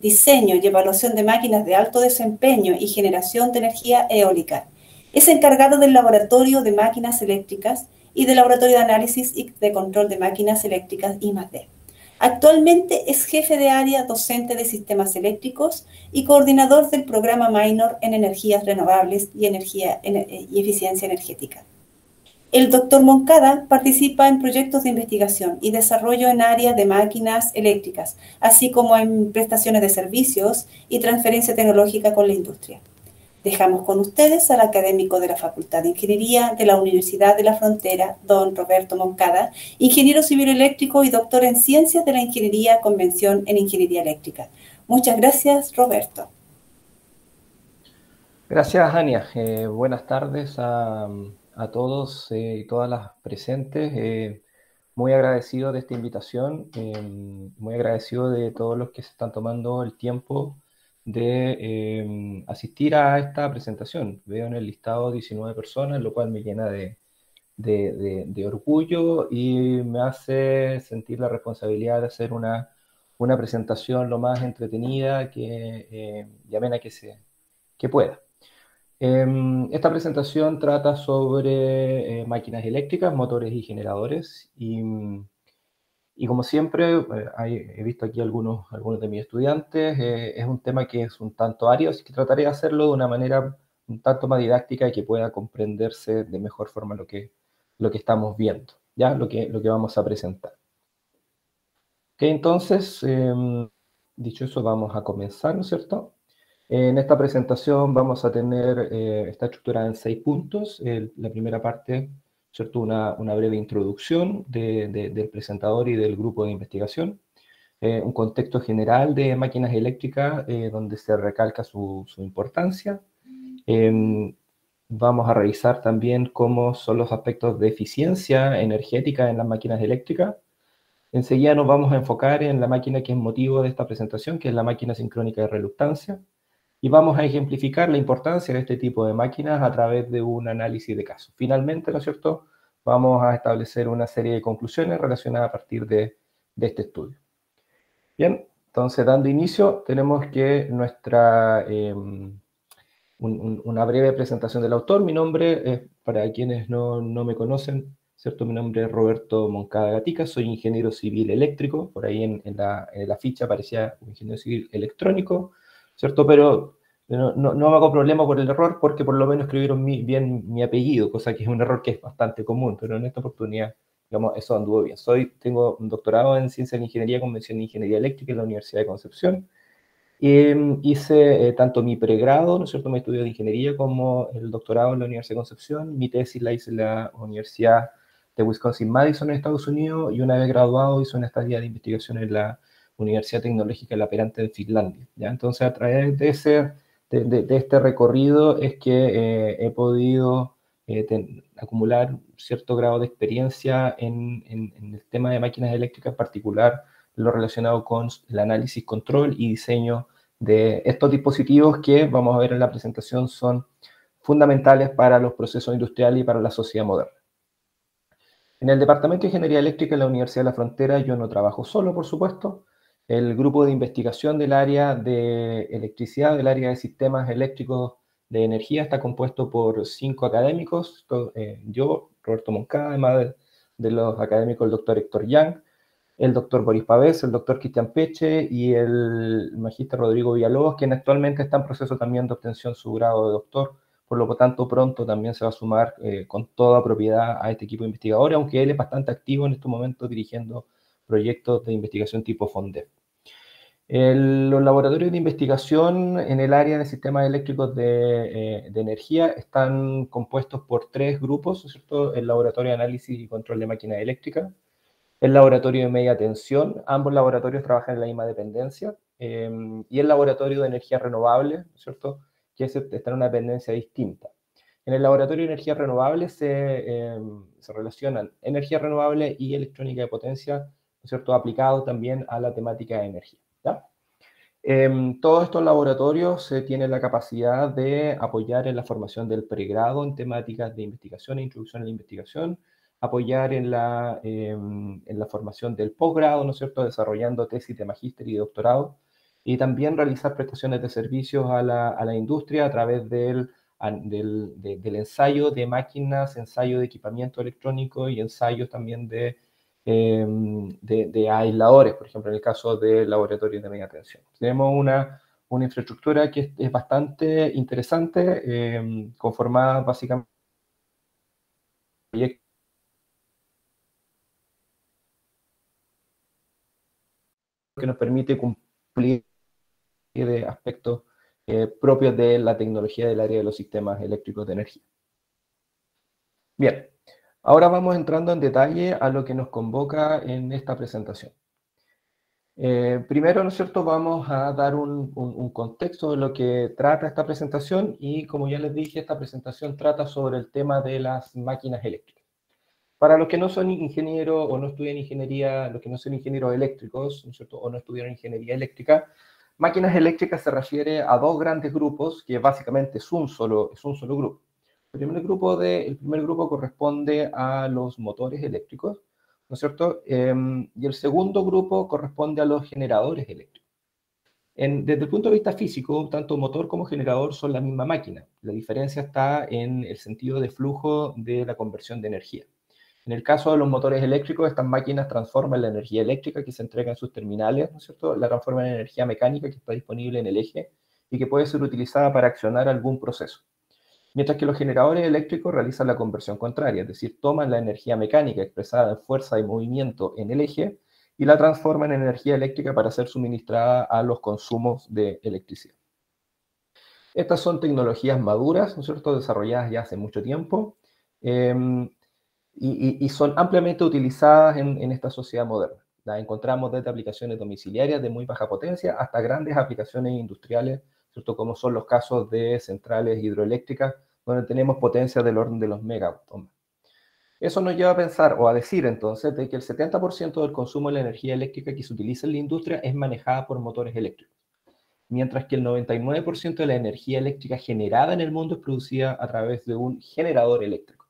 diseño y evaluación de máquinas de alto desempeño y generación de energía eólica. Es encargado del Laboratorio de Máquinas Eléctricas y del Laboratorio de Análisis y de Control de Máquinas Eléctricas I+D. Actualmente es jefe de área docente de sistemas eléctricos y coordinador del programa Minor en energías renovables y eficiencia energética. El Dr. Moncada participa en proyectos de investigación y desarrollo en áreas de máquinas eléctricas, así como en prestaciones de servicios y transferencia tecnológica con la industria. Dejamos con ustedes al académico de la Facultad de Ingeniería de la Universidad de la Frontera, don Roberto Moncada, ingeniero civil eléctrico y doctor en Ciencias de la Ingeniería con mención en Ingeniería Eléctrica. Muchas gracias, Roberto. Gracias, Ania. Buenas tardes a todos y todas las presentes. Muy agradecido de esta invitación, muy agradecido de todos los que se están tomando el tiempo de asistir a esta presentación. Veo en el listado 19 personas, lo cual me llena de orgullo y me hace sentir la responsabilidad de hacer una presentación lo más entretenida y amena que pueda. Esta presentación trata sobre máquinas eléctricas, motores y generadores y como siempre, he visto aquí algunos de mis estudiantes, es un tema que es un tanto árido, así que trataré de hacerlo de una manera un tanto más didáctica y que pueda comprenderse de mejor forma lo que estamos viendo, ¿ya? Lo que vamos a presentar. Ok, entonces, dicho eso, vamos a comenzar, ¿no es cierto? En esta presentación vamos a tener, está estructurada en 6 puntos. La primera parte, ¿cierto? Una breve introducción del presentador y del grupo de investigación. Un contexto general de máquinas eléctricas donde se recalca su importancia. Vamos a revisar también cómo son los aspectos de eficiencia energética en las máquinas eléctricas. Enseguida nos vamos a enfocar en la máquina que es motivo de esta presentación, que es la máquina sincrónica de reluctancia. Y vamos a ejemplificar la importancia de este tipo de máquinas a través de un análisis de casos. Finalmente, ¿no es cierto?, vamos a establecer una serie de conclusiones relacionadas a partir de este estudio. Bien, entonces, dando inicio, tenemos que una breve presentación del autor. Mi nombre es, para quienes no me conocen, ¿cierto? Mi nombre es Roberto Moncada Gatica, soy ingeniero civil eléctrico, por ahí en la ficha aparecía ingeniero civil electrónico, ¿cierto? Pero no me hago problema por el error porque por lo menos escribieron bien mi apellido, cosa que es un error que es bastante común, pero en esta oportunidad, digamos, eso anduvo bien. Tengo un doctorado en Ciencias de Ingeniería con mención en Ingeniería Eléctrica en la Universidad de Concepción. Hice tanto mi pregrado, ¿no es cierto?, mi estudio de ingeniería, como el doctorado en la Universidad de Concepción. Mi tesis la hice en la Universidad de Wisconsin-Madison en Estados Unidos, y una vez graduado hice una estadía de investigación en la Universidad Tecnológica de La Perante de Finlandia, ¿ya? Entonces, a través de este recorrido es que he podido acumular cierto grado de experiencia en el tema de máquinas eléctricas, en particular lo relacionado con el análisis, control y diseño de estos dispositivos que, vamos a ver en la presentación, son fundamentales para los procesos industriales y para la sociedad moderna. En el Departamento de Ingeniería Eléctrica en la Universidad de la Frontera yo no trabajo solo, por supuesto. El grupo de investigación del área de electricidad, del área de sistemas eléctricos de energía, está compuesto por 5 académicos. Yo, Roberto Moncada, además de los académicos, el doctor Héctor Yang, el doctor Boris Pavés, el doctor Cristian Peche y el magíster Rodrigo Villalobos, quien actualmente está en proceso también de obtención su grado de doctor. Por lo tanto, pronto también se va a sumar con toda propiedad a este equipo de investigadores, aunque él es bastante activo en estos momentos dirigiendo proyectos de investigación tipo FONDEP. Los laboratorios de investigación en el área de sistemas eléctricos de energía están compuestos por 3 grupos, ¿cierto? El Laboratorio de Análisis y Control de Máquinas Eléctricas, el Laboratorio de Media Tensión, ambos laboratorios trabajan en la misma dependencia, y el Laboratorio de Energía Renovable, ¿cierto?, que está en una dependencia distinta. En el Laboratorio de Energía Renovable se relacionan energía renovable y electrónica de potencia, ¿no es cierto?, aplicado también a la temática de energía, ¿ya? Todos estos laboratorios tienen la capacidad de apoyar en la formación del pregrado en temáticas de investigación e introducción a la investigación, apoyar en la formación del posgrado, ¿no es cierto?, desarrollando tesis de magíster y doctorado, y también realizar prestaciones de servicios a la industria a través del ensayo de máquinas, ensayo de equipamiento electrónico y ensayos también de aisladores, por ejemplo, en el caso de laboratorios de media tensión. Tenemos una infraestructura que es bastante interesante, conformada básicamente por proyectos que nos permite cumplir de aspectos propios de la tecnología del área de los sistemas eléctricos de energía. Bien, ahora vamos entrando en detalle a lo que nos convoca en esta presentación. Primero, ¿no es cierto?, vamos a dar un contexto de lo que trata esta presentación y, como ya les dije, esta presentación trata sobre el tema de las máquinas eléctricas. Para los que no son ingenieros o no estudian ingeniería, los que no son ingenieros eléctricos, ¿no es cierto?, o no estudiaron ingeniería eléctrica, máquinas eléctricas se refiere a dos grandes grupos que básicamente es un solo grupo. El primer grupo corresponde a los motores eléctricos, ¿no es cierto? Y el segundo grupo corresponde a los generadores eléctricos. Desde el punto de vista físico, tanto motor como generador son la misma máquina. La diferencia está en el sentido de flujo de la conversión de energía. En el caso de los motores eléctricos, estas máquinas transforman la energía eléctrica que se entrega en sus terminales, ¿no es cierto?, la transforman en energía mecánica que está disponible en el eje y que puede ser utilizada para accionar algún proceso. Mientras que los generadores eléctricos realizan la conversión contraria, es decir, toman la energía mecánica expresada en fuerza y movimiento en el eje y la transforman en energía eléctrica para ser suministrada a los consumos de electricidad. Estas son tecnologías maduras, ¿no es cierto?, desarrolladas ya hace mucho tiempo y son ampliamente utilizadas en esta sociedad moderna. Las encontramos desde aplicaciones domiciliarias de muy baja potencia hasta grandes aplicaciones industriales, ¿cierto?, como son los casos de centrales hidroeléctricas, donde tenemos potencias del orden de los megawatts. Eso nos lleva a pensar o a decir entonces de que el 70% del consumo de la energía eléctrica que se utiliza en la industria es manejada por motores eléctricos, mientras que el 99% de la energía eléctrica generada en el mundo es producida a través de un generador eléctrico.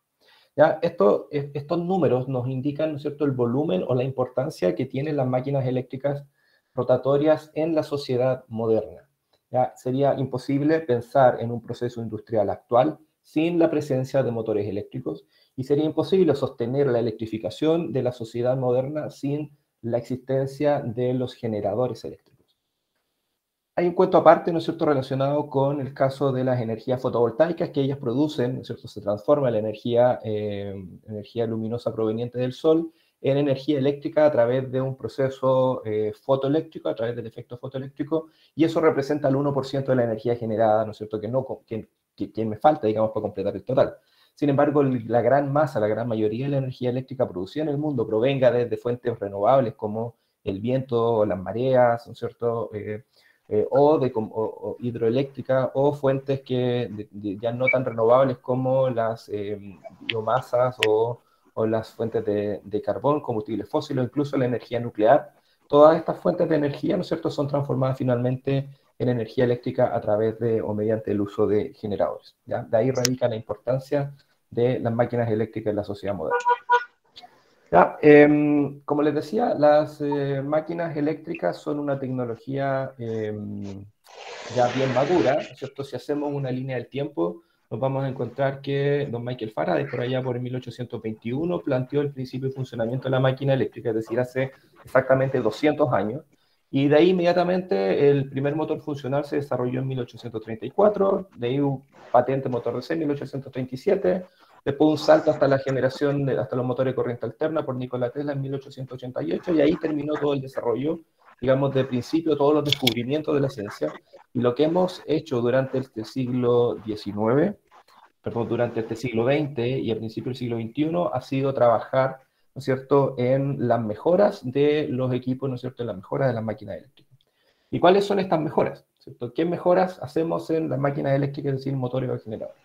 ¿Ya? Estos números nos indican, ¿no es cierto?, el volumen o la importancia que tienen las máquinas eléctricas rotatorias en la sociedad moderna. ¿Ya? Sería imposible pensar en un proceso industrial actual sin la presencia de motores eléctricos y sería imposible sostener la electrificación de la sociedad moderna sin la existencia de los generadores eléctricos. Hay un cuento aparte, ¿no es cierto?, relacionado con el caso de las energías fotovoltaicas que ellas producen, ¿no es cierto?, se transforma la energía luminosa proveniente del sol en energía eléctrica a través de un proceso fotoeléctrico, a través del efecto fotoeléctrico, y eso representa el 1% de la energía generada, ¿no es cierto?, que me falta, digamos, para completar el total. Sin embargo, la gran mayoría de la energía eléctrica producida en el mundo provenga desde fuentes renovables como el viento, las mareas, ¿no es cierto?, o hidroeléctrica, o fuentes que ya no tan renovables como las biomasas o las fuentes de carbón, combustibles fósiles, o incluso la energía nuclear. Todas estas fuentes de energía, ¿no es cierto?, son transformadas finalmente en energía eléctrica a través de o mediante el uso de generadores. ¿Ya? De ahí radica la importancia de las máquinas eléctricas en la sociedad moderna. Ya, como les decía, las máquinas eléctricas son una tecnología ya bien madura, ¿cierto? Si hacemos una línea del tiempo, nos vamos a encontrar que don Michael Faraday, por allá por 1821, planteó el principio de funcionamiento de la máquina eléctrica, es decir, hace exactamente 200 años, y de ahí inmediatamente el primer motor funcional se desarrolló en 1834, de ahí un patente motor de C en 1837, después un salto hasta la generación, hasta los motores de corriente alterna por Nikola Tesla en 1888, y ahí terminó todo el desarrollo, digamos, de principio, todos los descubrimientos de la ciencia. Y lo que hemos hecho durante este siglo XIX, perdón, durante este siglo XX y al principio del siglo XXI, ha sido trabajar, ¿no es cierto?, en las mejoras de los equipos, ¿no es cierto?, en las mejoras de las máquinas eléctricas. ¿Y cuáles son estas mejoras? ¿Cierto? ¿Qué mejoras hacemos en las máquinas eléctricas, es decir, motores o generadores?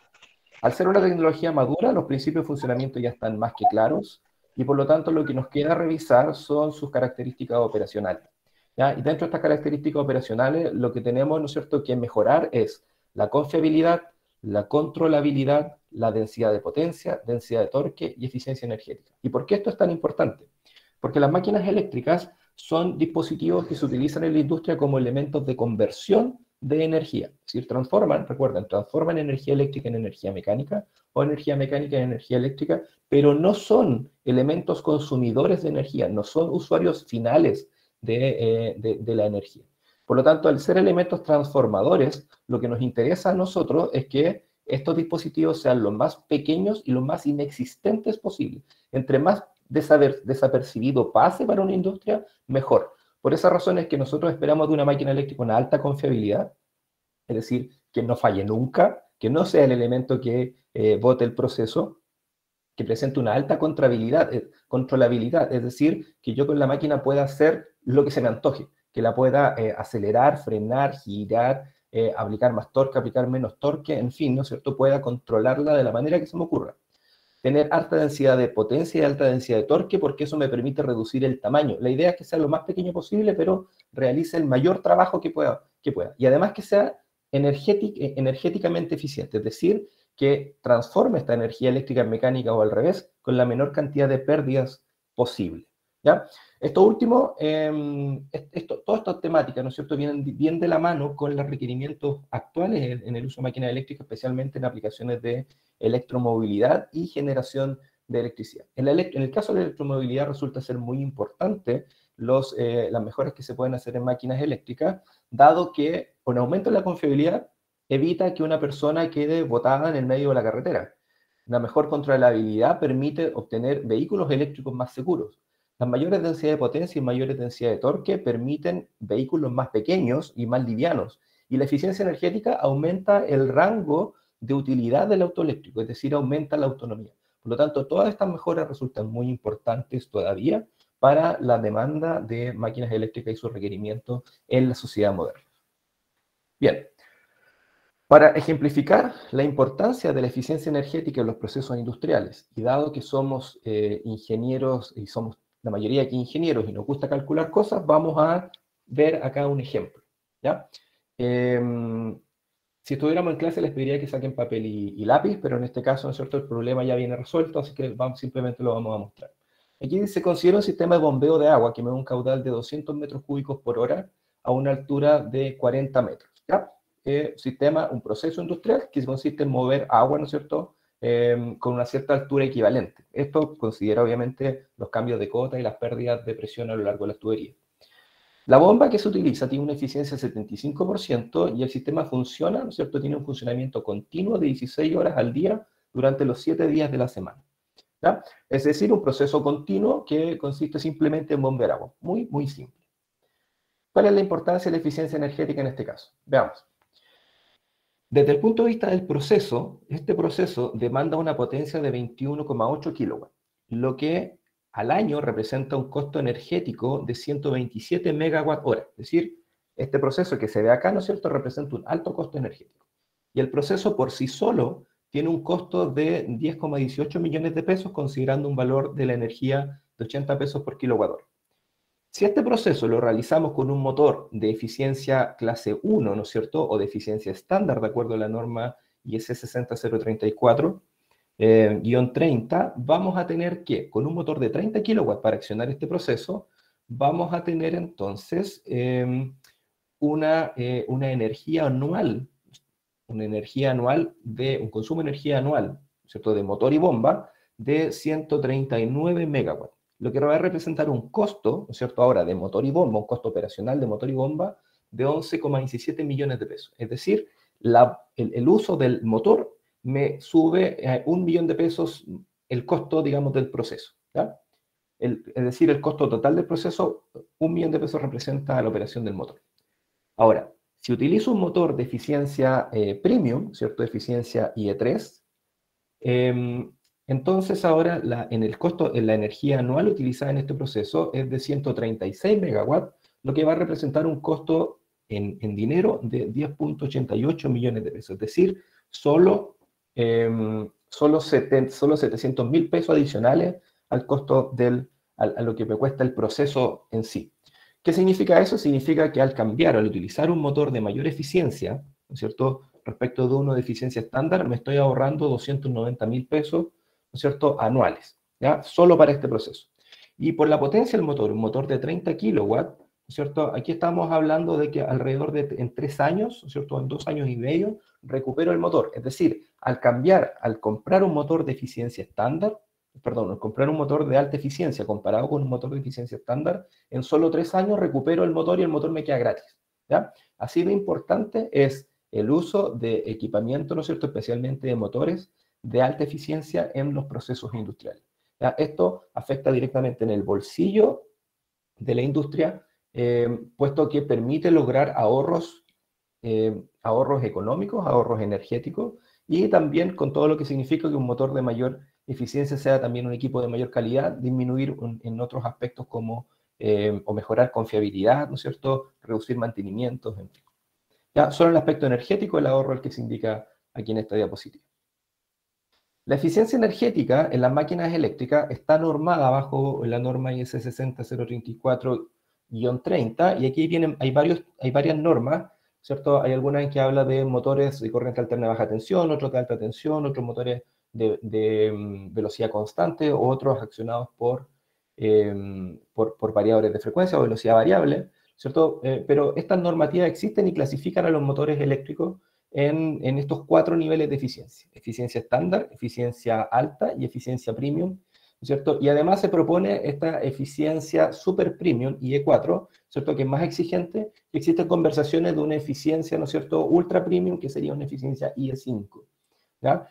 Al ser una tecnología madura, los principios de funcionamiento ya están más que claros y por lo tanto lo que nos queda revisar son sus características operacionales. ¿Ya? Y dentro de estas características operacionales, lo que tenemos, ¿no es cierto?, que mejorar es la confiabilidad, la controlabilidad, la densidad de potencia, densidad de torque y eficiencia energética. ¿Y por qué esto es tan importante? Porque las máquinas eléctricas son dispositivos que se utilizan en la industria como elementos de conversión de energía. Es decir, transforman energía eléctrica en energía mecánica o energía mecánica en energía eléctrica, pero no son elementos consumidores de energía, no son usuarios finales de la energía. Por lo tanto, al ser elementos transformadores, lo que nos interesa a nosotros es que estos dispositivos sean los más pequeños y los más inexistentes posible. Entre más desapercibido pase para una industria, mejor. Por esa razón es que nosotros esperamos de una máquina eléctrica una alta confiabilidad, es decir, que no falle nunca, que no sea el elemento que bote el proceso, que presente una alta controlabilidad, es decir, que yo con la máquina pueda hacer lo que se me antoje, que la pueda acelerar, frenar, girar, aplicar más torque, aplicar menos torque, en fin, ¿no es cierto?, pueda controlarla de la manera que se me ocurra. Tener alta densidad de potencia y alta densidad de torque, porque eso me permite reducir el tamaño. La idea es que sea lo más pequeño posible, pero realice el mayor trabajo que pueda. Y además que sea energéticamente eficiente, es decir, que transforme esta energía eléctrica en mecánica o al revés, con la menor cantidad de pérdidas posible, ¿ya? Esto último, todas estas temáticas, ¿no es cierto?, vienen bien de la mano con los requerimientos actuales en el uso de máquinas eléctricas, especialmente en aplicaciones de electromovilidad y generación de electricidad. En el caso de la electromovilidad resulta ser muy importante las mejoras que se pueden hacer en máquinas eléctricas, dado que con aumento en la confiabilidad evita que una persona quede botada en el medio de la carretera. La mejor controlabilidad permite obtener vehículos eléctricos más seguros. Las mayores densidades de potencia y mayores densidades de torque permiten vehículos más pequeños y más livianos. Y la eficiencia energética aumenta el rango de utilidad del auto eléctrico, es decir, aumenta la autonomía. Por lo tanto, todas estas mejoras resultan muy importantes todavía para la demanda de máquinas eléctricas y sus requerimientos en la sociedad moderna. Bien, para ejemplificar la importancia de la eficiencia energética en los procesos industriales, y dado que somos ingenieros, y somos la mayoría aquí ingenieros y nos gusta calcular cosas, vamos a ver acá un ejemplo, ¿ya? Si estuviéramos en clase les pediría que saquen papel y lápiz, pero en este caso, ¿no es cierto?, el problema ya viene resuelto, así que simplemente lo vamos a mostrar. Aquí se considera un sistema de bombeo de agua que me da un caudal de 200 metros cúbicos por hora a una altura de 40 metros, ¿ya? Un proceso industrial que consiste en mover agua, ¿no es cierto?, con una cierta altura equivalente. Esto considera obviamente los cambios de cota y las pérdidas de presión a lo largo de las tuberías. La bomba que se utiliza tiene una eficiencia del 75% y el sistema funciona, ¿no es cierto?, tiene un funcionamiento continuo de 16 horas al día durante los 7 días de la semana, ¿ya? Es decir, un proceso continuo que consiste simplemente en bombear agua. Muy, muy simple. ¿Cuál es la importancia de la eficiencia energética en este caso? Veamos. Desde el punto de vista del proceso, este proceso demanda una potencia de 21,8 kilowatts, lo que al año representa un costo energético de 127 megawatt hora. Es decir, este proceso que se ve acá, ¿no es cierto?, representa un alto costo energético. Y el proceso por sí solo tiene un costo de 10,18 millones de pesos, considerando un valor de la energía de 80 pesos por kilowatt hora. Si este proceso lo realizamos con un motor de eficiencia clase 1, ¿no es cierto?, o de eficiencia estándar, de acuerdo a la norma IS 60034, -30, vamos a tener que, con un motor de 30 kilowatts para accionar este proceso, vamos a tener entonces una energía anual, un consumo de energía anual, ¿cierto?, de motor y bomba, de 139 megawatts. Lo que va a representar un costo, ¿no es cierto?, ahora de motor y bomba, un costo operacional de motor y bomba de 11,17 millones de pesos. Es decir, el uso del motor me sube a 1 millón de pesos el costo, digamos, del proceso, ¿ya? Es decir, el costo total del proceso, 1 millón de pesos representa la operación del motor. Ahora, si utilizo un motor de eficiencia premium, ¿cierto?, de eficiencia IE3, entonces ahora en la energía anual utilizada en este proceso es de 136 megawatts, lo que va a representar un costo en dinero de 10,88 millones de pesos. Es decir, solo 700.000 pesos adicionales al costo a lo que me cuesta el proceso en sí. ¿Qué significa eso? Significa que al utilizar un motor de mayor eficiencia, ¿no es cierto?, respecto de uno de eficiencia estándar, me estoy ahorrando 290.000 pesos, ¿no es cierto?, anuales, ¿ya?, solo para este proceso. Y por la potencia del motor, un motor de 30 kilowatts, ¿cierto? Aquí estamos hablando de que alrededor de en 3 años, ¿cierto? En 2 años y medio, recupero el motor. Es decir, al comprar un motor de eficiencia estándar, perdón, al comprar un motor de alta eficiencia comparado con un motor de eficiencia estándar, en solo 3 años recupero el motor y el motor me queda gratis, ¿ya? Así de importante es el uso de equipamiento, ¿no es cierto?, especialmente de motores de alta eficiencia en los procesos industriales. ¿Ya? Esto afecta directamente en el bolsillo de la industria, puesto que permite lograr ahorros económicos, ahorros energéticos, y también con todo lo que significa que un motor de mayor eficiencia sea también un equipo de mayor calidad, disminuir en otros aspectos como o mejorar confiabilidad, ¿no es cierto?, reducir mantenimientos, en fin. Ya, solo el aspecto energético, el ahorro el que se indica aquí en esta diapositiva. La eficiencia energética en las máquinas eléctricas está normada bajo la norma IS 60034-30, y aquí hay varias normas, ¿cierto? Hay algunas en que habla de motores de corriente alterna de baja tensión, otros de alta tensión, otros motores de velocidad constante, otros accionados por variadores de frecuencia o velocidad variable, ¿cierto? Pero estas normativas existen y clasifican a los motores eléctricos en estos 4 niveles de eficiencia: eficiencia estándar, eficiencia alta y eficiencia premium, ¿cierto? Y además se propone esta eficiencia super premium, IE4, ¿cierto?, que es más exigente, y existen conversaciones de una eficiencia, ¿no es cierto?, ultra premium, que sería una eficiencia IE5, ¿ya?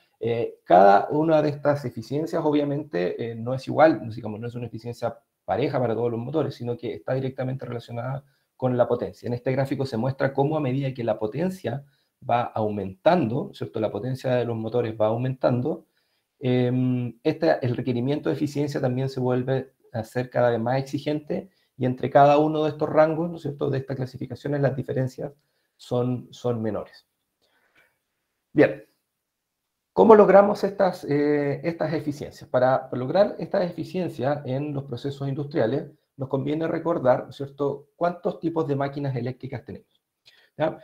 Cada una de estas eficiencias obviamente no es igual, digamos, no es una eficiencia pareja para todos los motores, sino que está directamente relacionada con la potencia. En este gráfico se muestra cómo a medida que la potencia va aumentando, ¿cierto?, la potencia de los motores va aumentando, el requerimiento de eficiencia también se vuelve a ser cada vez más exigente, y entre cada uno de estos rangos, ¿no es cierto?, de estas clasificaciones, las diferencias son menores. Bien, ¿cómo logramos estas eficiencias? Para lograr estas eficiencias en los procesos industriales, nos conviene recordar, ¿cierto?, cuántos tipos de máquinas eléctricas tenemos, ¿ya?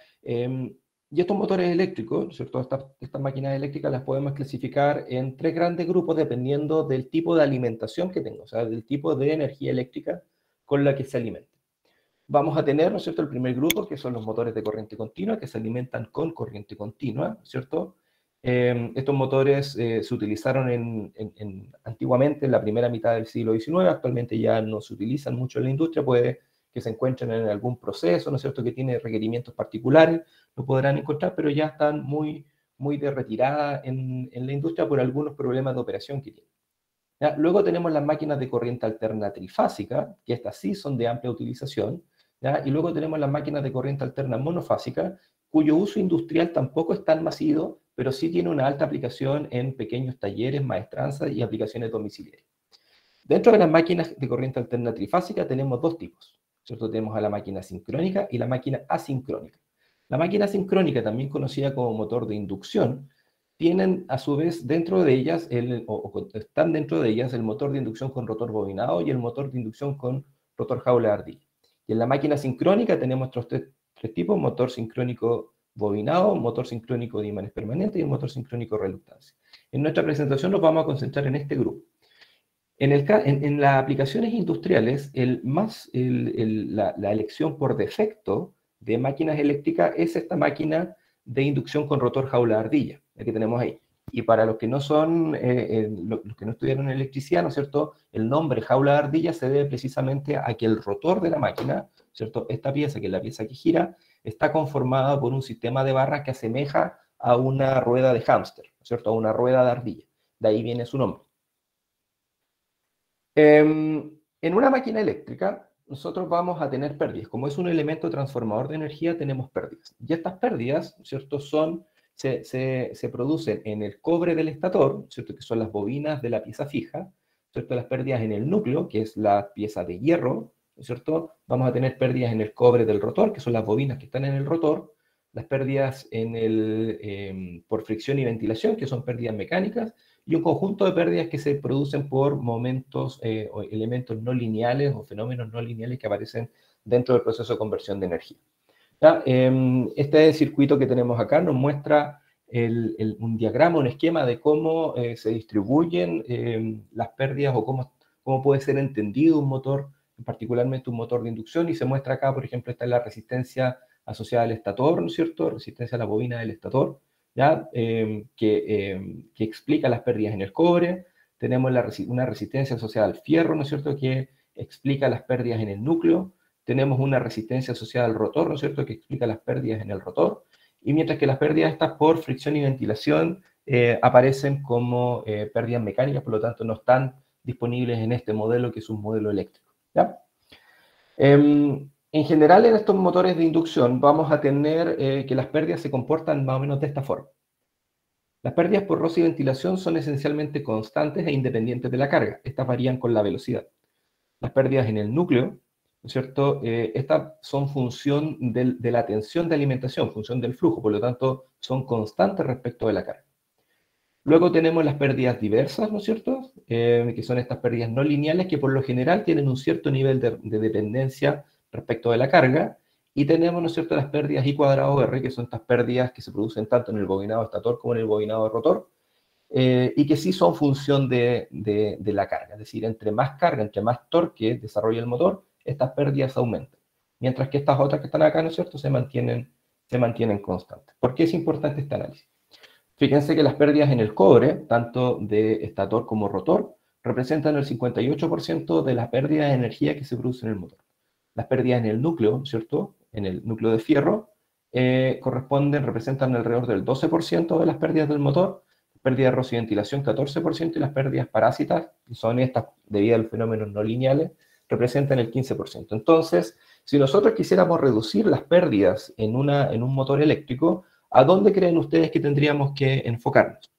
Y estos motores eléctricos, ¿cierto?, estas máquinas eléctricas las podemos clasificar en 3 grandes grupos dependiendo del tipo de alimentación que tengo, o sea, del tipo de energía eléctrica con la que se alimenta. Vamos a tener, ¿no es cierto?, el primer grupo, que son los motores de corriente continua, que se alimentan con corriente continua, ¿cierto? Estos motores se utilizaron antiguamente en la primera mitad del siglo XIX, actualmente ya no se utilizan mucho en la industria, puede que se encuentren en algún proceso, ¿no es cierto?, que tiene requerimientos particulares, lo podrán encontrar, pero ya están muy de retirada en la industria por algunos problemas de operación que tienen. ¿Ya? Luego tenemos las máquinas de corriente alterna trifásica, que estas sí son de amplia utilización, ¿ya? Y luego tenemos las máquinas de corriente alterna monofásica, cuyo uso industrial tampoco es tan masivo, pero sí tiene una alta aplicación en pequeños talleres, maestranzas y aplicaciones domiciliarias. Dentro de las máquinas de corriente alterna trifásica tenemos 2 tipos, ¿cierto? Tenemos a la máquina sincrónica y la máquina asincrónica. La máquina sincrónica, también conocida como motor de inducción, tienen a su vez dentro de ellas, están dentro de ellas el motor de inducción con rotor bobinado y el motor de inducción con rotor jaula de ardilla. Y en la máquina sincrónica tenemos estos 3 tipos: motor sincrónico bobinado, motor sincrónico de imanes permanentes y el motor sincrónico reluctancia. En nuestra presentación nos vamos a concentrar en este grupo. En las aplicaciones industriales, la elección por defecto de máquinas eléctricas es esta máquina de inducción con rotor jaula de ardilla, la que tenemos ahí. Y para los que no son, los que no estudiaron electricidad, ¿no es cierto?, el nombre jaula de ardilla se debe precisamente a que el rotor de la máquina, ¿cierto?, esta pieza, que es la pieza que gira, está conformada por un sistema de barras que asemeja a una rueda de hámster, ¿no es cierto?, a una rueda de ardilla. De ahí viene su nombre. En una máquina eléctrica, nosotros vamos a tener pérdidas. Como es un elemento transformador de energía, tenemos pérdidas. Y estas pérdidas, ¿cierto?, se producen en el cobre del estator, ¿cierto?, que son las bobinas de la pieza fija, ¿cierto?, las pérdidas en el núcleo, que es la pieza de hierro, ¿cierto? Vamos a tener pérdidas en el cobre del rotor, que son las bobinas que están en el rotor, las pérdidas por fricción y ventilación, que son pérdidas mecánicas, y un conjunto de pérdidas que se producen por momentos o elementos no lineales o fenómenos no lineales que aparecen dentro del proceso de conversión de energía. ¿Ya? Este circuito que tenemos acá nos muestra un diagrama, un esquema de cómo se distribuyen las pérdidas o cómo puede ser entendido un motor, particularmente un motor de inducción, y se muestra acá, por ejemplo, está la resistencia asociada al estator, ¿no es cierto? Resistencia a la bobina del estator, ¿ya? Que explica las pérdidas en el cobre. Tenemos una resistencia asociada al fierro, ¿no es cierto?, que explica las pérdidas en el núcleo. Tenemos una resistencia asociada al rotor, ¿no es cierto?, que explica las pérdidas en el rotor. Y mientras que las pérdidas estas por fricción y ventilación aparecen como pérdidas mecánicas, por lo tanto no están disponibles en este modelo, que es un modelo eléctrico, ¿ya? En general, en estos motores de inducción vamos a tener que las pérdidas se comportan más o menos de esta forma. Las pérdidas por roce y ventilación son esencialmente constantes e independientes de la carga. Estas varían con la velocidad. Las pérdidas en el núcleo, ¿no es cierto? Estas son función de la tensión de alimentación, función del flujo, por lo tanto son constantes respecto de la carga. Luego tenemos las pérdidas diversas, ¿no es cierto? Que son estas pérdidas no lineales que por lo general tienen un cierto nivel de dependencia respecto de la carga. Y tenemos, ¿no es cierto?, las pérdidas I cuadrado R, que son estas pérdidas que se producen tanto en el bobinado estator como en el bobinado rotor, y que sí son función de la carga. Es decir, entre más carga, entre más torque desarrolla el motor, estas pérdidas aumentan. Mientras que estas otras que están acá, ¿no es cierto?, se mantienen constantes. ¿Por qué es importante este análisis? Fíjense que las pérdidas en el cobre, tanto de estator como rotor, representan el 58% de la pérdida de energía que se produce en el motor. Las pérdidas en el núcleo, ¿cierto?, en el núcleo de fierro, representan alrededor del 12% de las pérdidas del motor, pérdidas de roce y ventilación 14%, y las pérdidas parásitas, que son estas debido a los fenómenos no lineales, representan el 15%. Entonces, si nosotros quisiéramos reducir las pérdidas en un motor eléctrico, ¿a dónde creen ustedes que tendríamos que enfocarnos?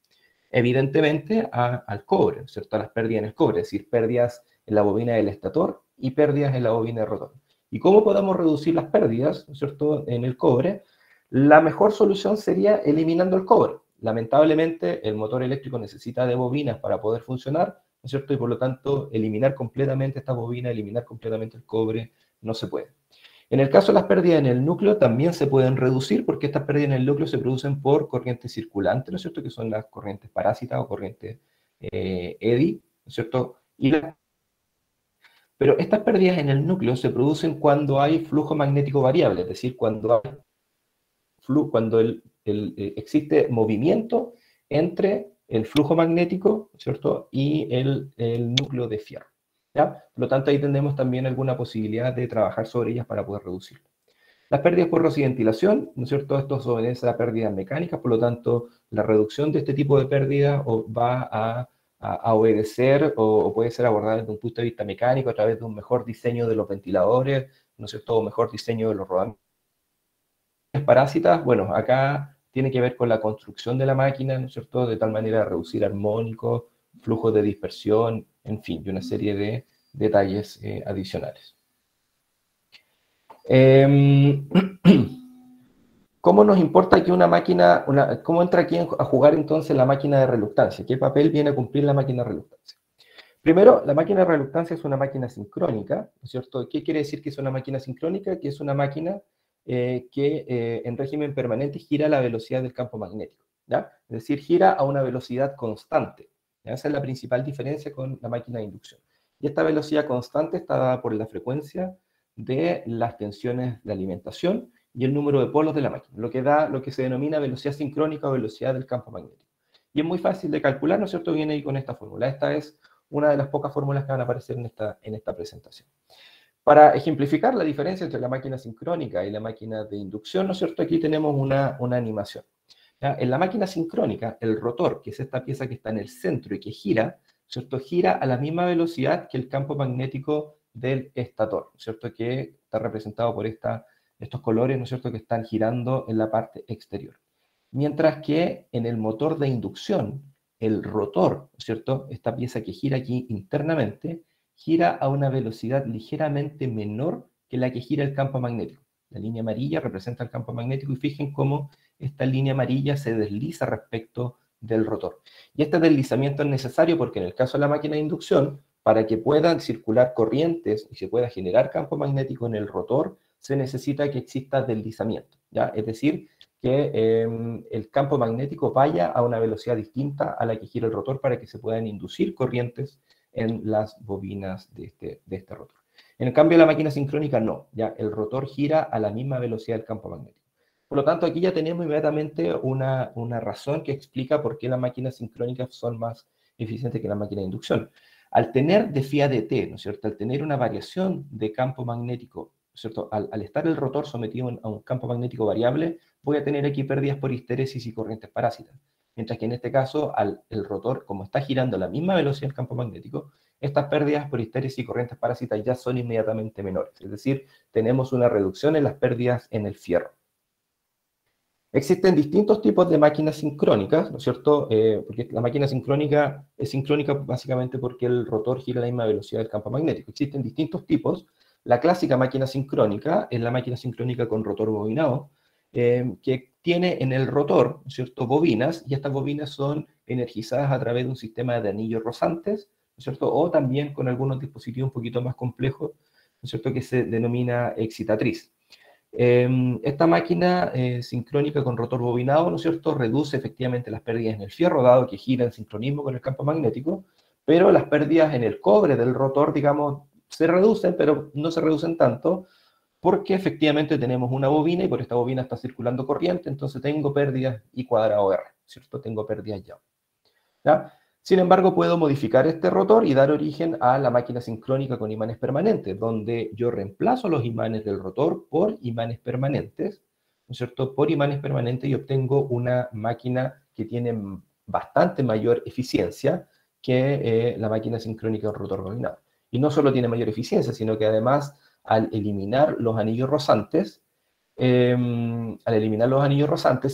Evidentemente al cobre, ¿cierto? A las pérdidas en el cobre, es decir, pérdidas en la bobina del estator y pérdidas en la bobina del rotor. ¿Y cómo podemos reducir las pérdidas, ¿cierto?, en el cobre? La mejor solución sería eliminando el cobre. Lamentablemente, el motor eléctrico necesita de bobinas para poder funcionar, ¿no es cierto? Y por lo tanto, eliminar completamente esta bobina, eliminar completamente el cobre, no se puede. En el caso de las pérdidas en el núcleo, también se pueden reducir porque estas pérdidas en el núcleo se producen por corrientes circulantes, ¿no es cierto?, que son las corrientes parásitas o corrientes eddy, ¿no es cierto? Pero estas pérdidas en el núcleo se producen cuando hay flujo magnético variable, es decir, cuando existe movimiento entre el flujo magnético, ¿cierto?, y el núcleo de fierro, ¿ya? Por lo tanto, ahí tenemos también alguna posibilidad de trabajar sobre ellas para poder reducirlo. Las pérdidas por roce y ventilación, ¿no es cierto?, esto obedece a pérdidas mecánicas, por lo tanto, la reducción de este tipo de pérdidas va a obedecer o puede ser abordada desde un punto de vista mecánico a través de un mejor diseño de los ventiladores, ¿no es cierto?, o mejor diseño de los rodamientos. Parásitas, bueno, acá tiene que ver con la construcción de la máquina, ¿no es cierto?, de tal manera de reducir armónicos, flujos de dispersión, en fin, y una serie de detalles adicionales. ¿Cómo nos importa que una máquina, cómo entra aquí a jugar entonces la máquina de reluctancia? ¿Qué papel viene a cumplir la máquina de reluctancia? Primero, la máquina de reluctancia es una máquina sincrónica, ¿no es cierto? ¿Qué quiere decir que es una máquina sincrónica? Que es una máquina que en régimen permanente gira a la velocidad del campo magnético, ¿ya? Es decir, gira a una velocidad constante, ¿ya? Esa es la principal diferencia con la máquina de inducción. Y esta velocidad constante está dada por la frecuencia de las tensiones de alimentación y el número de polos de la máquina, lo que da lo que se denomina velocidad sincrónica o velocidad del campo magnético. Y es muy fácil de calcular, ¿no es cierto? Viene ahí con esta fórmula. Esta es una de las pocas fórmulas que van a aparecer en esta presentación. Para ejemplificar la diferencia entre la máquina sincrónica y la máquina de inducción, ¿no es cierto? Aquí tenemos una animación. ¿Ya? En la máquina sincrónica, el rotor, que es esta pieza que está en el centro y que gira, ¿cierto?, gira a la misma velocidad que el campo magnético del estator, ¿cierto?, que está representado por estos colores, ¿no es cierto?, que están girando en la parte exterior. Mientras que en el motor de inducción, el rotor, ¿cierto?, esta pieza que gira aquí internamente, gira a una velocidad ligeramente menor que la que gira el campo magnético. La línea amarilla representa el campo magnético y fijen cómo esta línea amarilla se desliza respecto del rotor. Y este deslizamiento es necesario porque en el caso de la máquina de inducción, para que puedan circular corrientes y se pueda generar campo magnético en el rotor, se necesita que exista deslizamiento, ¿ya? Es decir, que el campo magnético vaya a una velocidad distinta a la que gira el rotor para que se puedan inducir corrientes en las bobinas de este rotor. En el cambio, la máquina sincrónica no, ya el rotor gira a la misma velocidad del campo magnético. Por lo tanto, aquí ya tenemos inmediatamente una razón que explica por qué las máquinas sincrónicas son más eficientes que las máquinas de inducción. Al tener de phi a dt, ¿no es cierto? Al tener una variación de campo magnético, ¿no es cierto? Al estar el rotor sometido a un campo magnético variable, voy a tener aquí pérdidas por histeresis y corrientes parásitas. Mientras que en este caso, el rotor, como está girando a la misma velocidad del campo magnético, estas pérdidas por histeresis y corrientes parásitas ya son inmediatamente menores. Es decir, tenemos una reducción en las pérdidas en el fierro. Existen distintos tipos de máquinas sincrónicas, ¿no es cierto? Porque la máquina sincrónica es sincrónica básicamente porque el rotor gira a la misma velocidad del campo magnético. Existen distintos tipos. La clásica máquina sincrónica es la máquina sincrónica con rotor bobinado, que tiene en el rotor, ¿no es cierto?, bobinas, y estas bobinas son energizadas a través de un sistema de anillos rozantes, ¿no es cierto?, o también con algunos dispositivos un poquito más complejos, ¿no es cierto?, que se denomina excitatriz. Esta máquina sincrónica con rotor bobinado, ¿no es cierto?, reduce efectivamente las pérdidas en el fierro, dado que gira en sincronismo con el campo magnético, pero las pérdidas en el cobre del rotor, digamos, se reducen, pero no se reducen tanto, porque efectivamente tenemos una bobina y por esta bobina está circulando corriente, entonces tengo pérdidas I cuadrado R, ¿cierto? Tengo pérdidas ¿ya? Sin embargo, puedo modificar este rotor y dar origen a la máquina sincrónica con imanes permanentes, donde yo reemplazo los imanes del rotor por imanes permanentes, ¿no es cierto? Por imanes permanentes y obtengo una máquina que tiene bastante mayor eficiencia que la máquina sincrónica con rotor bobinado. Y no solo tiene mayor eficiencia, sino que además, al eliminar los anillos rozantes, se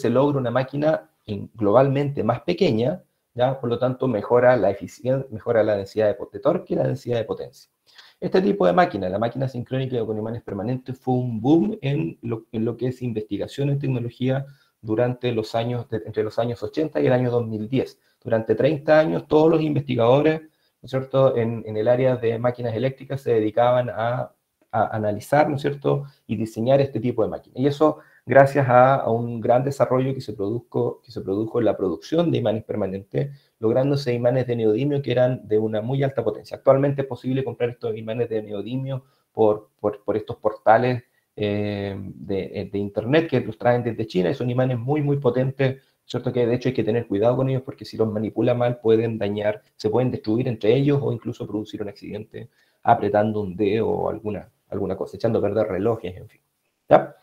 logra una máquina globalmente más pequeña, ¿ya? Por lo tanto, mejora la eficiencia, mejora la densidad de torque y la densidad de potencia. Este tipo de máquina, la máquina sincrónica con imanes permanentes, fue un boom en lo que es investigación en tecnología durante los años, entre los años 80 y el año 2010. Durante 30 años, todos los investigadores, ¿no es cierto?, en el área de máquinas eléctricas se dedicaban a analizar, ¿no es cierto?, y diseñar este tipo de máquinas. Y eso gracias a un gran desarrollo que se produjo en la producción de imanes permanentes, lográndose imanes de neodimio que eran de una muy alta potencia. Actualmente es posible comprar estos imanes de neodimio por estos portales de internet que los traen desde China, y son imanes muy, muy potentes, ¿cierto? Que de hecho hay que tener cuidado con ellos porque si los manipula mal pueden dañar, se pueden destruir entre ellos o incluso producir un accidente apretando un dedo o alguna cosa, echando a perder relojes, en fin. ¿Ya?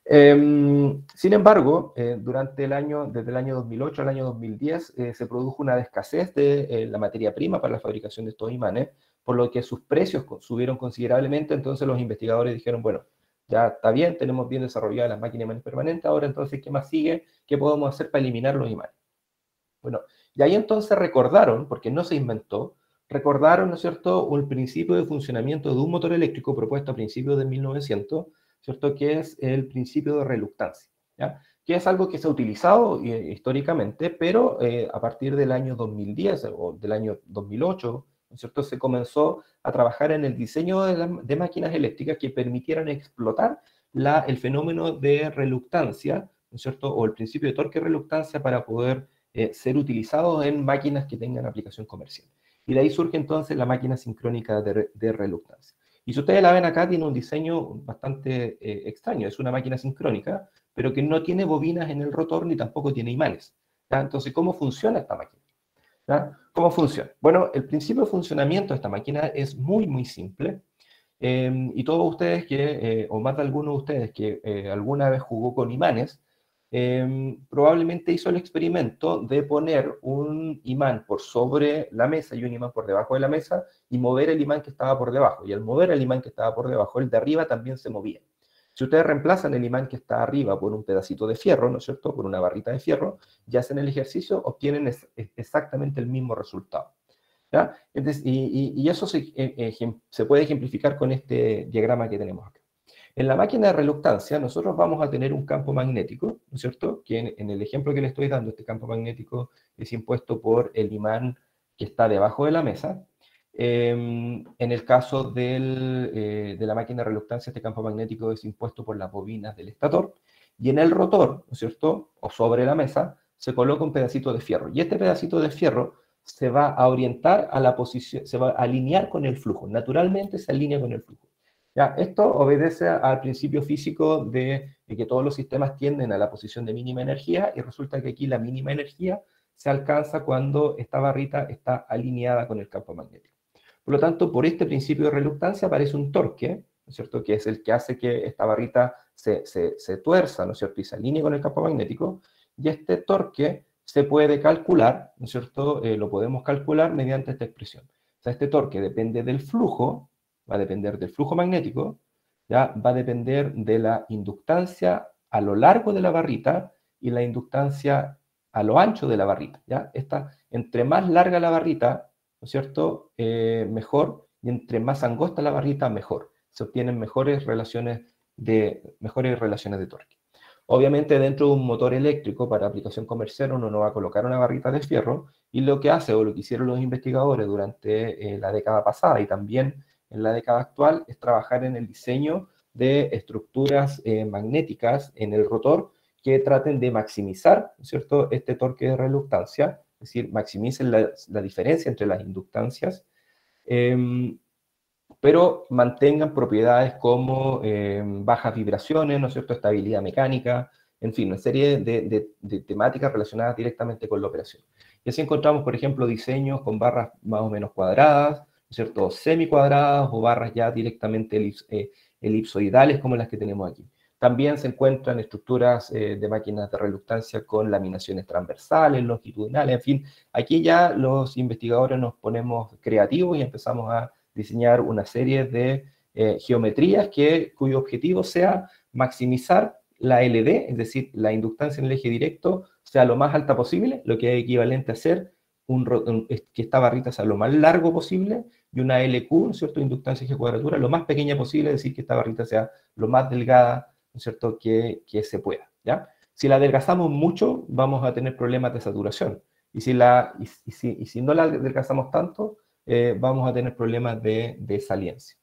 Sin embargo, desde el año 2008 al año 2010 se produjo una escasez de la materia prima para la fabricación de estos imanes, por lo que sus precios subieron considerablemente. Entonces los investigadores dijeron, bueno, ya está bien, tenemos bien desarrolladas las máquinas de imanes permanentes, ahora entonces, ¿qué más sigue? ¿Qué podemos hacer para eliminar los imanes? Bueno, y ahí entonces recordaron, porque no se inventó, recordaron, ¿no es cierto?, un principio de funcionamiento de un motor eléctrico propuesto a principios de 1900, ¿cierto?, que es el principio de reluctancia, ¿ya? Que es algo que se ha utilizado históricamente, pero a partir del año 2010 o del año 2008, ¿no es cierto?, se comenzó a trabajar en el diseño de máquinas eléctricas que permitieran explotar el fenómeno de reluctancia, ¿no es cierto?, o el principio de torque-reluctancia para poder ser utilizados en máquinas que tengan aplicación comercial. Y de ahí surge entonces la máquina sincrónica de reluctancia. Y si ustedes la ven acá, tiene un diseño bastante extraño. Es una máquina sincrónica, pero que no tiene bobinas en el rotor ni tampoco tiene imanes, ¿ya? Entonces, ¿cómo funciona esta máquina? ¿Ya? ¿Cómo funciona? Bueno, el principio de funcionamiento de esta máquina es muy, muy simple. Y todos ustedes o más de alguno de ustedes que alguna vez jugó con imanes, probablemente hizo el experimento de poner un imán por sobre la mesa y un imán por debajo de la mesa y mover el imán que estaba por debajo. Y al mover el imán que estaba por debajo, el de arriba también se movía. Si ustedes reemplazan el imán que está arriba por un pedacito de fierro, ¿no es cierto?, por una barrita de fierro, y hacen el ejercicio, obtienen exactamente el mismo resultado, ¿ya? Entonces, y eso se puede ejemplificar con este diagrama que tenemos acá. En la máquina de reluctancia, nosotros vamos a tener un campo magnético, ¿no es cierto?, que en el ejemplo que le estoy dando, este campo magnético es impuesto por el imán que está debajo de la mesa. En el caso de la máquina de reluctancia, este campo magnético es impuesto por las bobinas del estator, y en el rotor, ¿no es cierto?, o sobre la mesa, se coloca un pedacito de fierro, y este pedacito de fierro se va a orientar a la posición, se va a alinear con el flujo, naturalmente se alinea con el flujo. ¿Ya? Esto obedece al principio físico de que todos los sistemas tienden a la posición de mínima energía, y resulta que aquí la mínima energía se alcanza cuando esta barrita está alineada con el campo magnético. Por lo tanto, por este principio de reluctancia aparece un torque, ¿no es cierto?, que es el que hace que esta barrita se tuerza, ¿no es cierto?, y se alinee con el campo magnético, y este torque se puede calcular, ¿no es cierto?, lo podemos calcular mediante esta expresión. O sea, este torque depende del flujo, va a depender del flujo magnético, ¿ya? Va a depender de la inductancia a lo largo de la barrita y la inductancia a lo ancho de la barrita, ¿ya? Entre más larga la barrita, ¿no es cierto?, mejor, y entre más angosta la barrita, mejor. Se obtienen mejores relaciones de torque. Obviamente, dentro de un motor eléctrico para aplicación comercial, uno no va a colocar una barrita de fierro, y lo que hace, o lo que hicieron los investigadores durante la década pasada y también en la década actual, es trabajar en el diseño de estructuras magnéticas en el rotor que traten de maximizar, ¿no es cierto?, este torque de reluctancia, es decir, maximicen la diferencia entre las inductancias, pero mantengan propiedades como bajas vibraciones, ¿no es cierto?, estabilidad mecánica, en fin, una serie de temáticas relacionadas directamente con la operación. Y así encontramos, por ejemplo, diseños con barras más o menos cuadradas, ¿no es cierto?, semicuadradas, o barras ya directamente elipsoidales como las que tenemos aquí. También se encuentran estructuras de máquinas de reluctancia con laminaciones transversales, longitudinales, en fin. Aquí ya los investigadores nos ponemos creativos y empezamos a diseñar una serie de geometrías cuyo objetivo sea maximizar la LD, es decir, la inductancia en el eje directo, sea lo más alta posible, lo que es equivalente a hacer que esta barrita sea lo más largo posible, y una LQ, ¿no es cierto?, inductancia eje cuadratura, lo más pequeña posible, es decir, que esta barrita sea lo más delgada, ¿no es cierto?, que se pueda, ¿ya? Si la adelgazamos mucho, vamos a tener problemas de saturación, y si no la adelgazamos tanto, vamos a tener problemas de saliencia.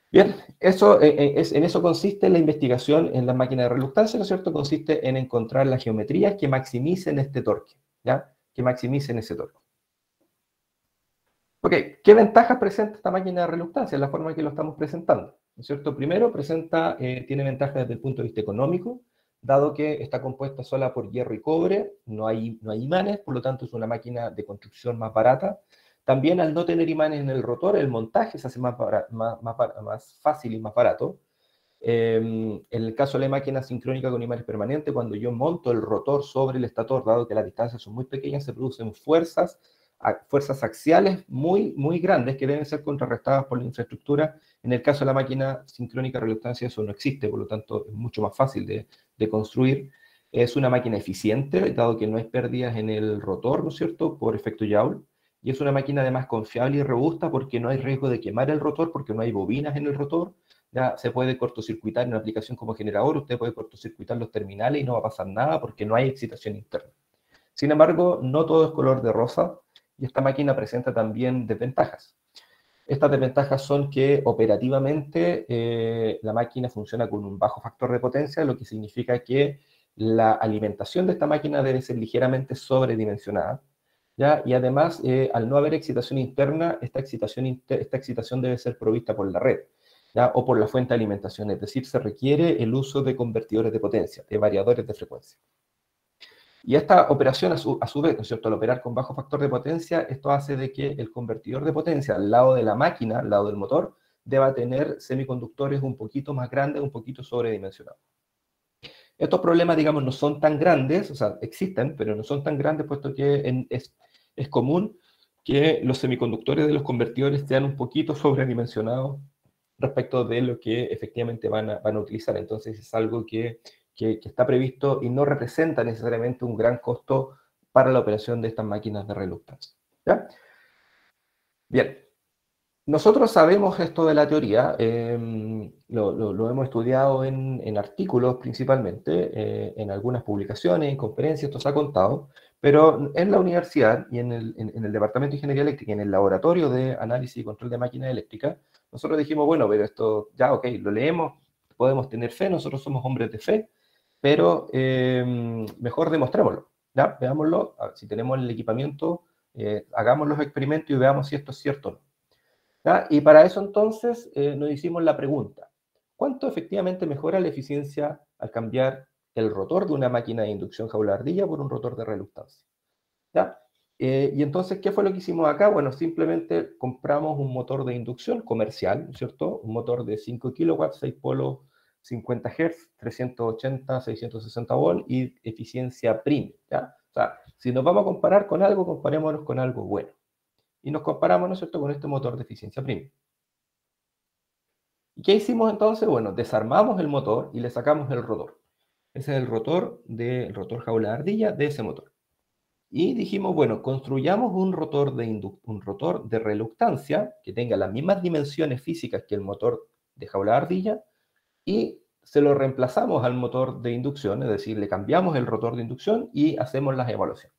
Bien, en eso consiste la investigación en las máquinas de reluctancia, ¿no es cierto? Consiste en encontrar las geometrías que maximicen este torque, ¿ya? Que maximicen ese torque. Ok, ¿qué ventajas presenta esta máquina de reluctancia? La forma en que lo estamos presentando, ¿no es cierto? Primero, tiene ventajas desde el punto de vista económico, dado que está compuesta sola por hierro y cobre, no hay imanes, por lo tanto es una máquina de construcción más barata. También, al no tener imanes en el rotor, el montaje se hace más fácil y más barato. En el caso de la máquina sincrónica con imanes permanentes, cuando yo monto el rotor sobre el estator, dado que las distancias son muy pequeñas, se producen fuerzas axiales muy, muy grandes que deben ser contrarrestadas por la infraestructura. En el caso de la máquina sincrónica reluctancia eso no existe, por lo tanto es mucho más fácil de construir. Es una máquina eficiente, dado que no hay pérdidas en el rotor, ¿no es cierto?, por efecto Joule. Y es una máquina además confiable y robusta porque no hay riesgo de quemar el rotor, porque no hay bobinas en el rotor. Ya se puede cortocircuitar en una aplicación como generador, usted puede cortocircuitar los terminales y no va a pasar nada porque no hay excitación interna. Sin embargo, no todo es color de rosa, y esta máquina presenta también desventajas. Estas desventajas son que operativamente la máquina funciona con un bajo factor de potencia, lo que significa que la alimentación de esta máquina debe ser ligeramente sobredimensionada, ¿ya? Y además, al no haber excitación interna, esta excitación debe ser provista por la red, ¿ya?, o por la fuente de alimentación, es decir, se requiere el uso de convertidores de potencia, de variadores de frecuencia. Y esta operación, a su vez, ¿no es cierto?, al operar con bajo factor de potencia, esto hace de que el convertidor de potencia al lado de la máquina, al lado del motor, deba tener semiconductores un poquito más grandes, un poquito sobredimensionados. Estos problemas, digamos, no son tan grandes, o sea, existen, pero no son tan grandes, puesto que es común que los semiconductores de los convertidores sean un poquito sobredimensionados respecto de lo que efectivamente van a utilizar. Entonces es algo que está previsto y no representa necesariamente un gran costo para la operación de estas máquinas de reluctancia, ¿ya? Bien, nosotros sabemos esto de la teoría, lo hemos estudiado en artículos principalmente, en algunas publicaciones, en conferencias, esto se ha contado, pero en la universidad y en el Departamento de Ingeniería Eléctrica y en el Laboratorio de Análisis y Control de Máquinas Eléctricas, nosotros dijimos, bueno, pero esto ya, ok, lo leemos, podemos tener fe, nosotros somos hombres de fe, pero mejor demostrémoslo, ¿ya? Veámoslo, a ver, si tenemos el equipamiento hagamos los experimentos y veamos si esto es cierto o no. ¿Ya? Y para eso entonces nos hicimos la pregunta, ¿cuánto efectivamente mejora la eficiencia al cambiar el rotor de una máquina de inducción jaula de ardilla por un rotor de reluctancia? ¿Ya? Y entonces, ¿qué fue lo que hicimos acá? Bueno, simplemente compramos un motor de inducción comercial, ¿no es cierto? Un motor de 5 kilowatts, 6 polos, 50 Hz, 380, 660 volts y eficiencia premium, ¿ya? O sea, si nos vamos a comparar con algo, comparémonos con algo bueno. Y nos comparamos, ¿no es cierto?, con este motor de eficiencia premium. ¿Y qué hicimos entonces? Bueno, desarmamos el motor y le sacamos el rotor. Ese es el rotor jaula de ardilla de ese motor. Y dijimos, bueno, construyamos un rotor de reluctancia que tenga las mismas dimensiones físicas que el motor de jaula de ardilla y se lo reemplazamos al motor de inducción, es decir, le cambiamos el rotor de inducción y hacemos las evaluaciones.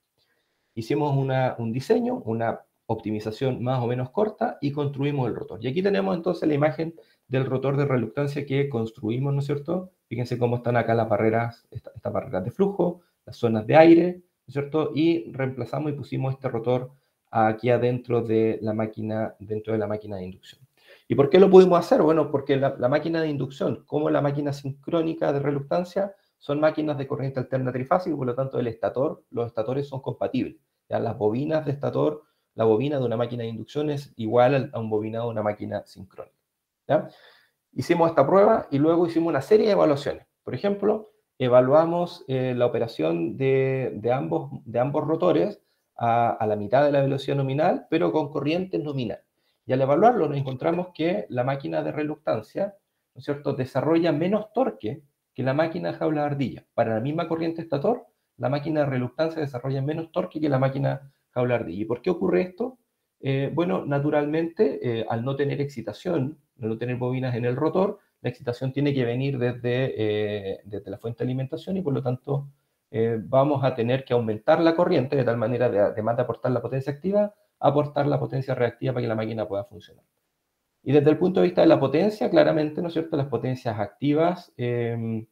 Hicimos un diseño, una optimización más o menos corta y construimos el rotor. Y aquí tenemos entonces la imagen del rotor de reluctancia que construimos, ¿no es cierto? Fíjense cómo están acá las barreras, estas barreras de flujo, las zonas de aire, ¿no es cierto? Y reemplazamos y pusimos este rotor aquí adentro de la máquina, dentro de la máquina de inducción. ¿Y por qué lo pudimos hacer? Bueno, porque la máquina de inducción, como la máquina sincrónica de reluctancia, son máquinas de corriente alterna trifásica, por lo tanto los estatores son compatibles. ¿Ya? Las bobinas de estator, la bobina de una máquina de inducción es igual a un bobinado de una máquina sincrónica. ¿Ya? Hicimos esta prueba y luego hicimos una serie de evaluaciones. Por ejemplo, evaluamos la operación de ambos rotores a la mitad de la velocidad nominal, pero con corriente nominal. Y al evaluarlo nos encontramos que la máquina de reluctancia, ¿no es cierto?, desarrolla menos torque que la máquina de jaula de ardilla. Para la misma corriente estator, la máquina de reluctancia desarrolla menos torque que la máquina jaula de ardilla. ¿Y por qué ocurre esto? Bueno, naturalmente, al no tener excitación, al no tener bobinas en el rotor, la excitación tiene que venir desde la fuente de alimentación y por lo tanto vamos a tener que aumentar la corriente de tal manera, además de aportar la potencia activa, aportar la potencia reactiva para que la máquina pueda funcionar. Y desde el punto de vista de la potencia, claramente, ¿no es cierto?, las potencias activas de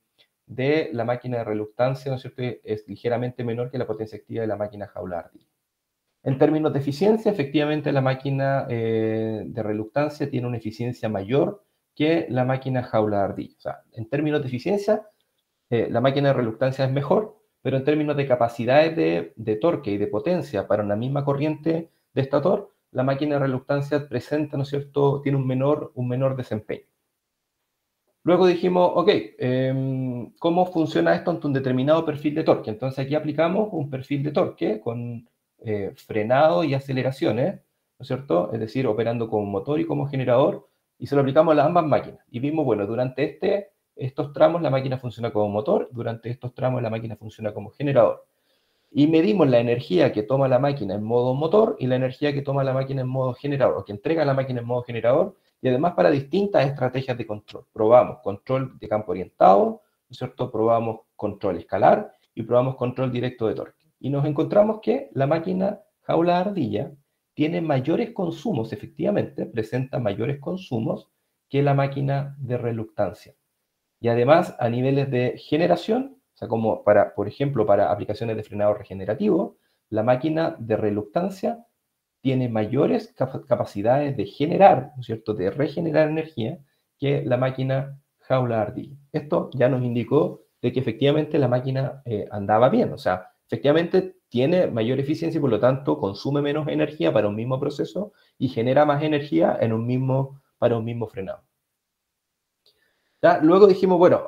la máquina de reluctancia, ¿no es cierto?, es ligeramente menor que la potencia activa de la máquina jaula de ardilla. En términos de eficiencia, efectivamente la máquina de reluctancia tiene una eficiencia mayor que la máquina jaula de ardilla. O sea, en términos de eficiencia, la máquina de reluctancia es mejor, pero en términos de capacidades de torque y de potencia para una misma corriente de estator, la máquina de reluctancia presenta, ¿no es cierto?, tiene un menor desempeño. Luego dijimos, ok, ¿cómo funciona esto ante un determinado perfil de torque? Entonces aquí aplicamos un perfil de torque con frenado y aceleraciones, ¿no es cierto? Es decir, operando como motor y como generador, y se lo aplicamos a las ambas máquinas. Y vimos, bueno, durante estos tramos la máquina funciona como motor, durante estos tramos la máquina funciona como generador. Y medimos la energía que toma la máquina en modo motor y la energía que toma la máquina en modo generador, o que entrega la máquina en modo generador, y además para distintas estrategias de control. Probamos control de campo orientado, ¿no es cierto? Probamos control escalar y probamos control directo de torque. Y nos encontramos que la máquina jaula de ardilla tiene mayores consumos, efectivamente, presenta mayores consumos que la máquina de reluctancia. Y además, a niveles de generación, o sea, como por ejemplo, para aplicaciones de frenado regenerativo, la máquina de reluctancia tiene mayores capacidades de generar, ¿no es cierto?, de regenerar energía que la máquina jaula de ardilla. Esto ya nos indicó de que efectivamente la máquina andaba bien, o sea, efectivamente tiene mayor eficiencia y por lo tanto consume menos energía para un mismo proceso y genera más energía para un mismo frenado. ¿Ya? Luego dijimos, bueno,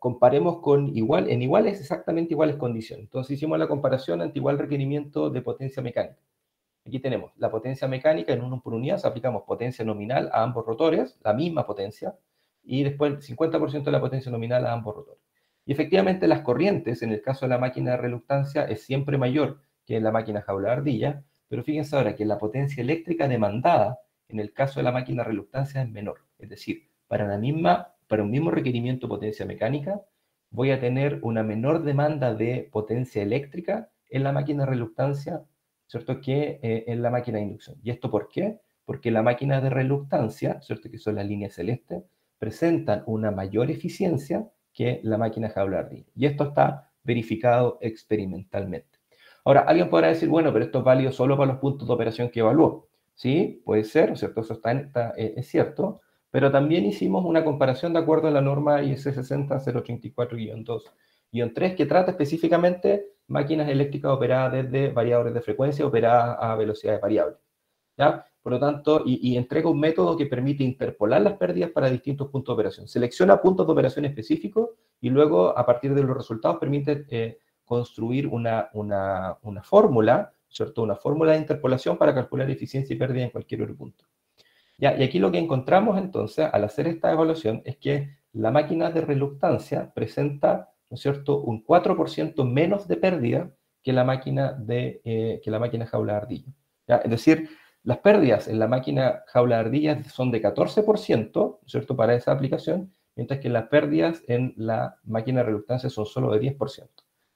comparemos en iguales, exactamente iguales condiciones. Entonces hicimos la comparación ante igual requerimiento de potencia mecánica. Aquí tenemos la potencia mecánica en 1 por unidad, aplicamos potencia nominal a ambos rotores, la misma potencia, y después el 50% de la potencia nominal a ambos rotores. Y efectivamente las corrientes, en el caso de la máquina de reluctancia, es siempre mayor que en la máquina jaula de ardilla, pero fíjense ahora que la potencia eléctrica demandada en el caso de la máquina de reluctancia es menor. Es decir, para un mismo requerimiento de potencia mecánica, voy a tener una menor demanda de potencia eléctrica en la máquina de reluctancia, ¿cierto?, que en la máquina de inducción. ¿Y esto por qué? Porque la máquina de reluctancia, ¿cierto?, que son las líneas celestes, presentan una mayor eficiencia que la máquina jaula de ardilla. Y esto está verificado experimentalmente. Ahora, alguien podrá decir, bueno, pero esto es válido solo para los puntos de operación que evaluó. Sí, puede ser, ¿cierto? Eso es cierto, pero también hicimos una comparación de acuerdo a la norma IEC 60084-2-3, que trata específicamente máquinas eléctricas operadas desde variadores de frecuencia operadas a velocidades variables. ¿Ya? Por lo tanto, y entrega un método que permite interpolar las pérdidas para distintos puntos de operación. Selecciona puntos de operación específicos y luego, a partir de los resultados, permite construir una fórmula, ¿cierto? Una fórmula de interpolación para calcular eficiencia y pérdida en cualquier otro punto. ¿Ya? Y aquí lo que encontramos entonces, al hacer esta evaluación, es que la máquina de reluctancia presenta, ¿no es cierto?, un 4% menos de pérdida que la máquina jaula de ardilla. ¿Ya? Es decir, las pérdidas en la máquina jaula de ardillas son de 14%, ¿no es cierto?, para esa aplicación, mientras que las pérdidas en la máquina de reluctancia son solo de 10%.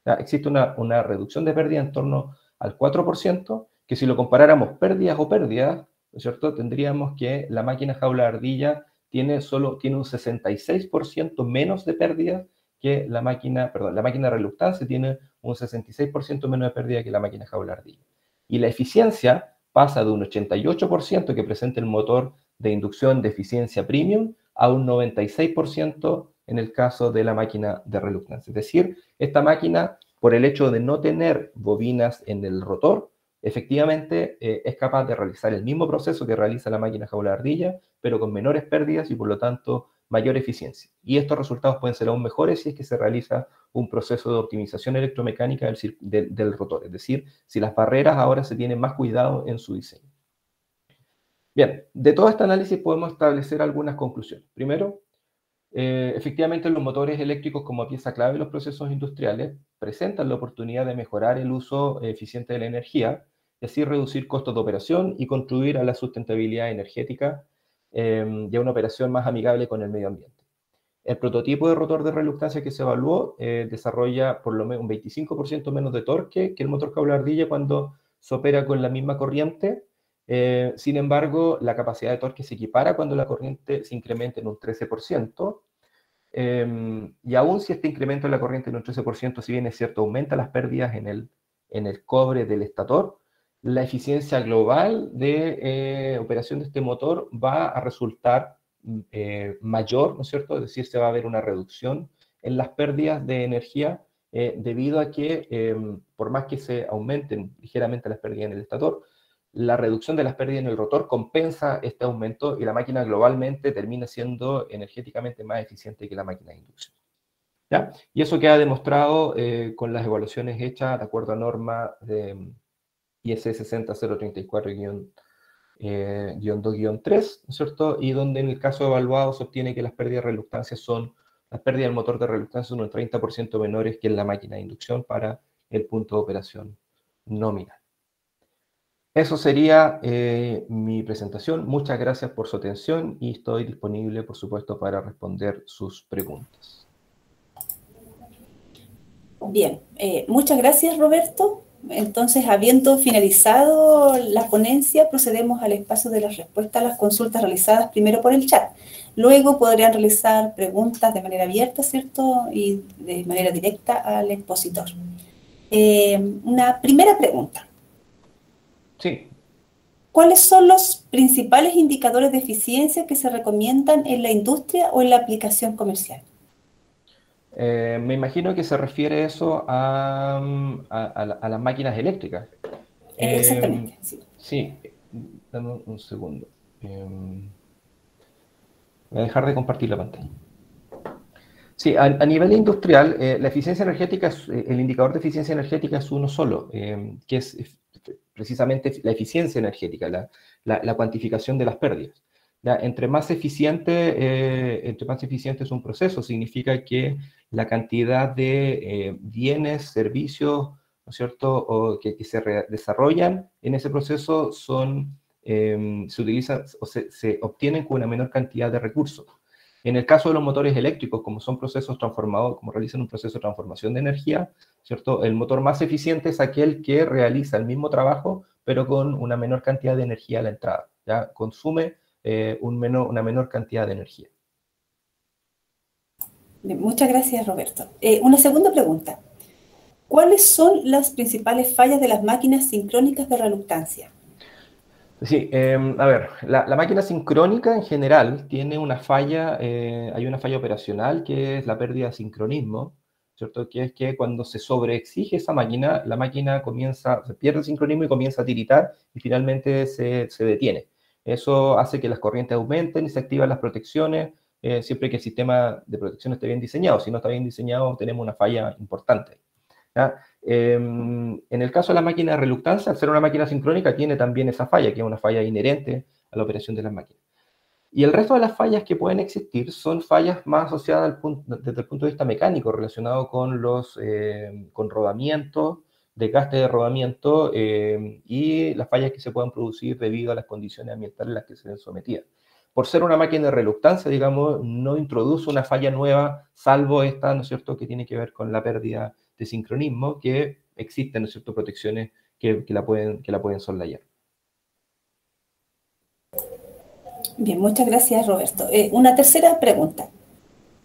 ¿Ya? Existe una reducción de pérdida en torno al 4%, que si lo comparáramos pérdidas o pérdidas, ¿no es cierto?, tendríamos que la máquina jaula de ardilla tiene un 66% menos de pérdida que la máquina de reluctancia tiene un 66% menos de pérdida que la máquina jaula de ardilla. Y la eficiencia pasa de un 88% que presenta el motor de inducción de eficiencia premium a un 96% en el caso de la máquina de reluctancia. Es decir, esta máquina, por el hecho de no tener bobinas en el rotor, efectivamente es capaz de realizar el mismo proceso que realiza la máquina jaula de ardilla, pero con menores pérdidas y por lo tanto mayor eficiencia. Y estos resultados pueden ser aún mejores si es que se realiza un proceso de optimización electromecánica del rotor, es decir, si las barreras ahora se tienen más cuidado en su diseño. Bien, de todo este análisis podemos establecer algunas conclusiones. Primero, efectivamente los motores eléctricos como pieza clave en los procesos industriales presentan la oportunidad de mejorar el uso eficiente de la energía y así reducir costos de operación y contribuir a la sustentabilidad energética y a una operación más amigable con el medio ambiente. El prototipo de rotor de reluctancia que se evaluó desarrolla por lo menos un 25% menos de torque que el motor jaula de ardilla cuando se opera con la misma corriente. Sin embargo, la capacidad de torque se equipara cuando la corriente se incrementa en un 13%. Y aún si este incremento en la corriente en un 13%, si bien es cierto, aumenta las pérdidas en el cobre del estator, la eficiencia global de operación de este motor va a resultar mayor, ¿no es cierto? Es decir, se va a ver una reducción en las pérdidas de energía debido a que por más que se aumenten ligeramente las pérdidas en el estator, la reducción de las pérdidas en el rotor compensa este aumento y la máquina globalmente termina siendo energéticamente más eficiente que la máquina de inducción. ¿Ya? Y eso queda demostrado con las evaluaciones hechas de acuerdo a norma de IEC 60084-2-3, ¿no es cierto? Y donde en el caso evaluado se obtiene que las pérdidas de reluctancia las pérdidas del motor de reluctancia son un 30% menores que en la máquina de inducción para el punto de operación nominal. Eso sería mi presentación. Muchas gracias por su atención y estoy disponible, por supuesto, para responder sus preguntas. Bien, muchas gracias, Roberto. Entonces, habiendo finalizado la ponencia, procedemos al espacio de las respuestas a las consultas realizadas primero por el chat. Luego podrían realizar preguntas de manera abierta, ¿cierto? Y de manera directa al expositor. Una primera pregunta. Sí. ¿Cuáles son los principales indicadores de eficiencia que se recomiendan en la industria o en la aplicación comercial? Me imagino que se refiere eso a las máquinas eléctricas. Exactamente, sí. Sí, dame un segundo. Voy a dejar de compartir la pantalla. Sí, a nivel industrial, la eficiencia energética, el indicador de eficiencia energética es uno solo, que es precisamente la eficiencia energética, la cuantificación de las pérdidas. ¿Ya? Entre más eficiente es un proceso, significa que la cantidad de bienes, servicios, ¿no es cierto?, o que se desarrollan en ese proceso se utilizan o se obtienen con una menor cantidad de recursos. En el caso de los motores eléctricos, como son procesos transformados, como realizan un proceso de transformación de energía, ¿cierto? El motor más eficiente es aquel que realiza el mismo trabajo, pero con una menor cantidad de energía a la entrada. ¿Ya? Consume una menor cantidad de energía. Muchas gracias, Roberto. Una segunda pregunta. ¿Cuáles son las principales fallas de las máquinas sincrónicas de reluctancia? Sí, a ver, la máquina sincrónica en general tiene una falla, hay una falla operacional que es la pérdida de sincronismo, ¿cierto? Que es que cuando se sobreexige esa máquina, la máquina se pierde el sincronismo y comienza a tiritar y finalmente se detiene. Eso hace que las corrientes aumenten y se activan las protecciones, siempre que el sistema de protección esté bien diseñado. Si no está bien diseñado, tenemos una falla importante, ¿ya? En el caso de la máquina de reluctancia, al ser una máquina sincrónica, tiene también esa falla, que es una falla inherente a la operación de las máquinas. Y el resto de las fallas que pueden existir son fallas más asociadas desde el punto de vista mecánico, relacionado con rodamiento, desgaste de rodamiento y las fallas que se puedan producir debido a las condiciones ambientales a las que se ven sometidas. Por ser una máquina de reluctancia, digamos, no introduce una falla nueva, salvo esta, ¿no es cierto?, que tiene que ver con la pérdida de sincronismo, que existen, ¿no es cierto?, protecciones que la pueden soslayar. Bien, muchas gracias, Roberto. Una tercera pregunta.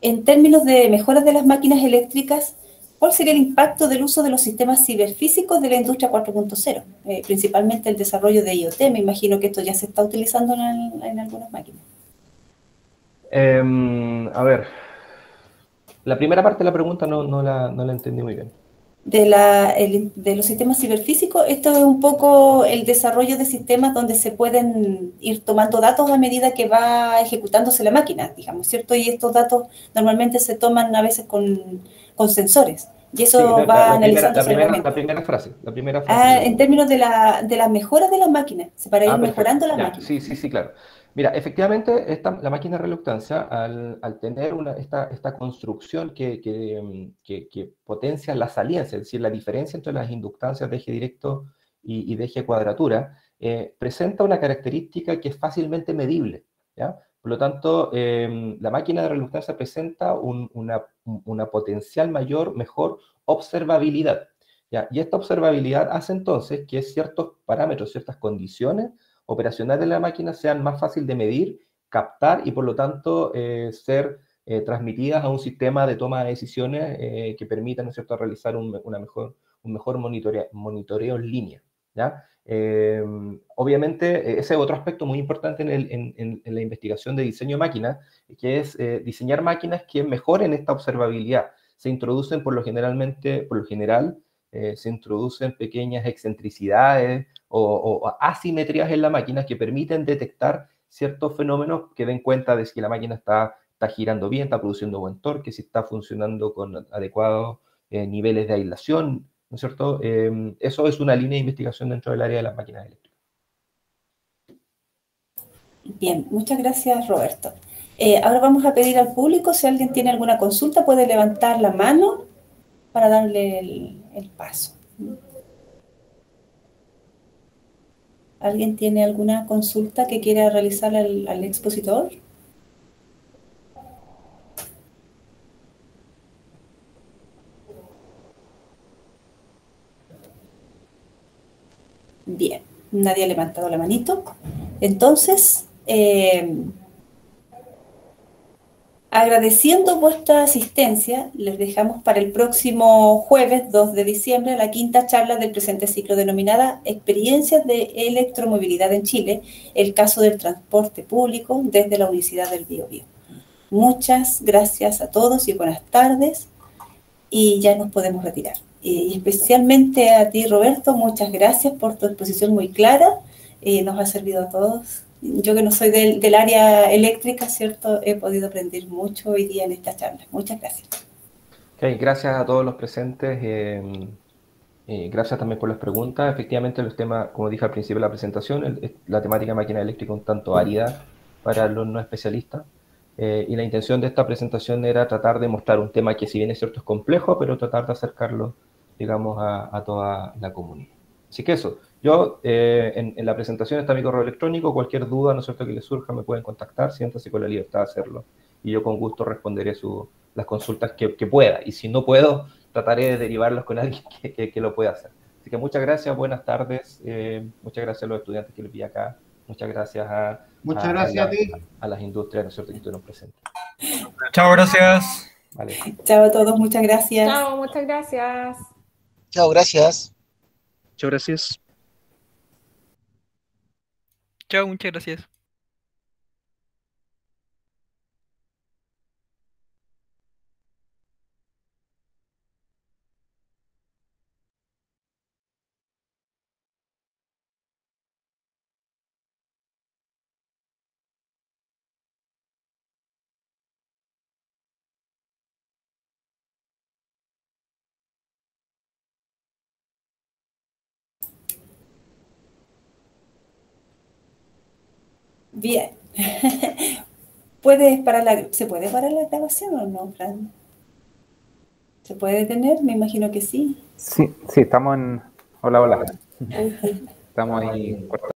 En términos de mejoras de las máquinas eléctricas, ¿cuál sería el impacto del uso de los sistemas ciberfísicos de la industria 4.0? Principalmente el desarrollo de IoT. Me imagino que esto ya se está utilizando en algunas máquinas. A ver, la primera parte de la pregunta no la entendí muy bien. De los sistemas ciberfísicos, esto es un poco el desarrollo de sistemas donde se pueden ir tomando datos a medida que va ejecutándose la máquina, digamos, ¿cierto? Y estos datos normalmente se toman a veces con sensores, y eso Sí, va analizándose el momento. La primera frase. En términos de las mejoras de las máquinas, para ir Perfecto. mejorando la Ya, máquina. sí, claro. Mira, efectivamente, la máquina de reluctancia, al tener esta construcción que potencia la saliencia, es decir, la diferencia entre las inductancias de eje directo y de eje cuadratura, presenta una característica que es fácilmente medible, ¿ya? Por lo tanto, la máquina de reluctancia presenta una potencial mejor observabilidad, ¿ya? Y esta observabilidad hace entonces que ciertos parámetros, ciertas condiciones operacionales de la máquina sean más fácil de medir, captar y por lo tanto ser transmitidas a un sistema de toma de decisiones que permitan, ¿no es cierto?, realizar un mejor monitoreo en línea, ¿ya? Obviamente, ese es otro aspecto muy importante en la investigación de diseño de máquinas, que es diseñar máquinas que mejoren esta observabilidad. Se introducen por lo general, se introducen pequeñas excentricidades o asimetrías en la máquina que permiten detectar ciertos fenómenos que den cuenta de si la máquina está girando bien, está produciendo buen torque, si está funcionando con adecuados niveles de aislación, ¿no es cierto? Eso es una línea de investigación dentro del área de las máquinas eléctricas. Bien, muchas gracias, Roberto. Ahora vamos a pedir al público, si alguien tiene alguna consulta, puede levantar la mano para darle el paso. ¿Alguien tiene alguna consulta que quiera realizar al expositor? Bien, nadie ha levantado la manito. Entonces, agradeciendo vuestra asistencia, les dejamos para el próximo jueves 2 de diciembre la quinta charla del presente ciclo denominada Experiencias de electromovilidad en Chile, el caso del transporte público desde la Universidad del Biobío. Muchas gracias a todos y buenas tardes, y ya nos podemos retirar. Y especialmente a ti, Roberto, muchas gracias por tu exposición muy clara, nos ha servido a todos. Yo que no soy del área eléctrica, ¿cierto? He podido aprender mucho hoy día en esta charla. Muchas gracias. Okay, gracias a todos los presentes. Gracias también por las preguntas. Efectivamente, los temas, como dije al principio de la presentación, la temática de máquina eléctrica un tanto árida para los no especialistas. Y la intención de esta presentación era tratar de mostrar un tema que, si bien es cierto, es complejo, pero tratar de acercarlo, digamos, a toda la comunidad. Así que eso. Yo, en la presentación está mi correo electrónico. Cualquier duda, ¿no es cierto?, que les surja, me pueden contactar. Siéntanse con la libertad de hacerlo. Y yo con gusto responderé las consultas que pueda. Y si no puedo, trataré de derivarlos con alguien que lo pueda hacer. Así que muchas gracias, buenas tardes. Muchas gracias a los estudiantes que les vi acá. Muchas gracias a las industrias, ¿no es cierto?, que estuvieron presentes. Chao, gracias. Vale. Chao a todos, muchas gracias. Chao, muchas gracias. Chao, gracias. Muchas gracias. Chao, muchas gracias. Bien. ¿Se puede parar la grabación o no, Fran? ¿Se puede detener? Me imagino que sí. Sí, estamos en... Hola, hola. Estamos ahí cortando.